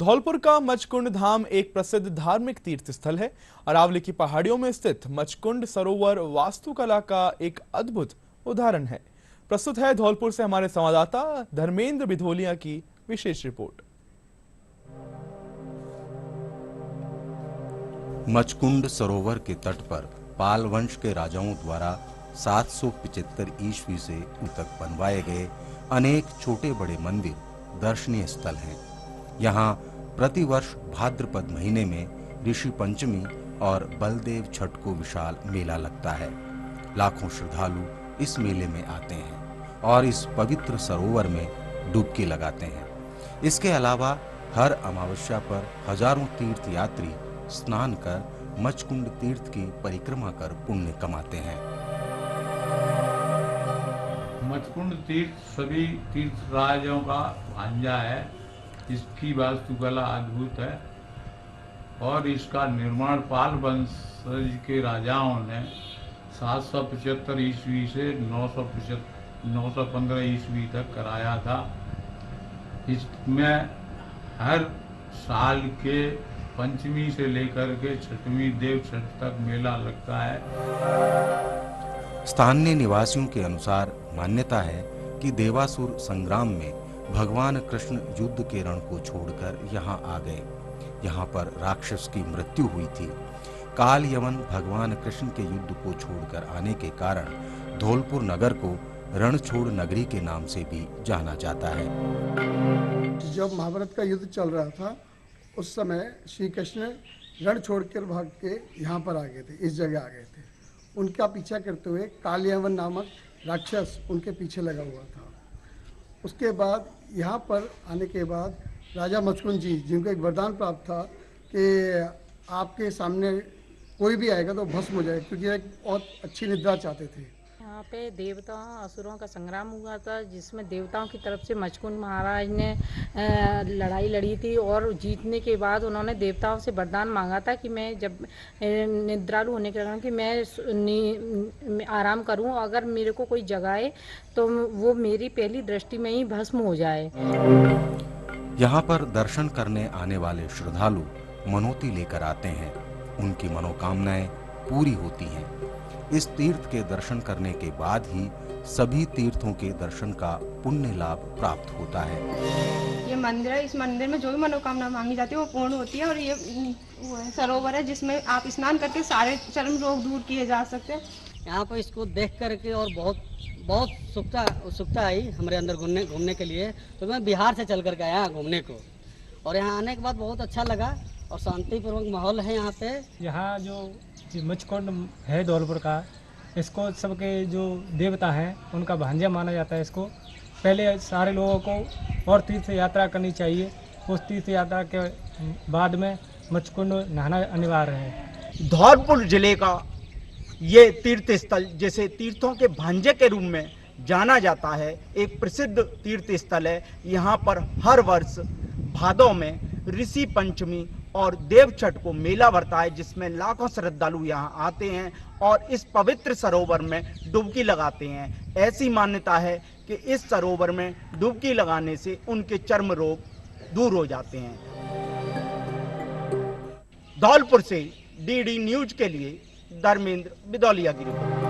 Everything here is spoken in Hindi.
धौलपुर का मचकुंड धाम एक प्रसिद्ध धार्मिक तीर्थ स्थल है। अरावली की पहाड़ियों में स्थित मचकुंड सरोवर वास्तुकला का एक अद्भुत उदाहरण है। प्रस्तुत है धौलपुर से हमारे संवाददाता धर्मेंद्र बिधोलिया की विशेष रिपोर्ट। मचकुंड सरोवर के तट पर पाल वंश के राजाओं द्वारा 775 ईस्वी से तक बनवाए गए अनेक छोटे बड़े मंदिर दर्शनीय स्थल हैं। यहाँ प्रतिवर्ष भाद्रपद महीने में ऋषि पंचमी और बलदेव छठ को विशाल मेला लगता है। लाखों श्रद्धालु इस मेले में आते हैं और इस पवित्र सरोवर में डुबकी लगाते हैं। इसके अलावा हर अमावस्या पर हजारों तीर्थ यात्री स्नान कर मचकुंड तीर्थ की परिक्रमा कर पुण्य कमाते हैं। मचकुंड तीर्थ सभी तीर्थ राजाओं का भांजा है। इसकी वास्तुकला अद्भुत है और इसका निर्माण पाल वंश के राजाओं ने 775 ईस्वी से 915 ईस्वी तक कराया था। इसमें हर साल के पंचमी से लेकर के छठवीं देव छठ तक मेला लगता है। स्थानीय निवासियों के अनुसार मान्यता है कि देवासुर संग्राम में भगवान कृष्ण युद्ध के रण को छोड़कर यहाँ आ गए। यहाँ पर राक्षस की मृत्यु हुई थी। काल यवन भगवान कृष्ण के युद्ध को छोड़कर आने के कारण धौलपुर नगर को रणछोड़ नगरी के नाम से भी जाना जाता है। जब महाभारत का युद्ध चल रहा था उस समय श्री कृष्ण रण छोड़कर भाग के यहाँ पर आ गए थे, इस जगह आ गए थे। उनका पीछा करते हुए काल यवन नामक राक्षस उनके पीछे लगा हुआ था। उसके बाद यहाँ पर आने के बाद राजा मचकुंड जी, जिनको एक वरदान प्राप्त था कि आपके सामने कोई भी आएगा तो भस्म हो जाए, क्योंकि एक बहुत अच्छी निद्रा चाहते थे। यहाँ पे देवताओं असुरों का संग्राम हुआ था, जिसमें देवताओं की तरफ से मचकुंड महाराज ने लड़ाई लड़ी थी और जीतने के बाद उन्होंने देवताओं से वरदान मांगा था कि मैं जब निद्रालु होने के कारण कि मैं आराम करूं, अगर मेरे को कोई जगाए तो वो मेरी पहली दृष्टि में ही भस्म हो जाए। यहाँ पर दर्शन करने आने वाले श्रद्धालु मनोती लेकर आते हैं। उनकी मनोकामनाएं पूरी होती हैं। इस तीर्थ के दर्शन करने के बाद ही सभी तीर्थों के दर्शन का पुण्य लाभ प्राप्त होता है। ये मंदिर है, इस मंदिर में जो भी मनोकामना मांगी जाती है वो पूर्ण होती है और ये वो है सरोवर है जिसमें आप स्नान करके सारे चर्म रोग दूर किए जा सकते हैं। यहाँ पर इसको देख करके और बहुत उत्सुकता आई हमारे अंदर घूमने के लिए। तो मैं बिहार से चल कर के आया घूमने को और यहाँ आने के बाद बहुत अच्छा लगा और शांतिपूर्वक माहौल है यहाँ पे। यहाँ जो मचकुंड है धौलपुर का, इसको सबके जो देवता हैं उनका भांजा माना जाता है। इसको पहले सारे लोगों को और तीर्थ यात्रा करनी चाहिए। उस तीर्थ यात्रा के बाद में मचकुंड नहाना अनिवार्य है। धौलपुर जिले का ये तीर्थ स्थल जैसे तीर्थों के भांजे के रूप में जाना जाता है, एक प्रसिद्ध तीर्थ स्थल है। यहाँ पर हर वर्ष भादों में ऋषि पंचमी और देव छठ को मेला भरता है, जिसमें लाखों श्रद्धालु यहाँ आते हैं और इस पवित्र सरोवर में डुबकी लगाते हैं। ऐसी मान्यता है कि इस सरोवर में डुबकी लगाने से उनके चर्म रोग दूर हो जाते हैं। धौलपुर से डीडी न्यूज के लिए धर्मेंद्र बिधौलिया की रिपोर्ट।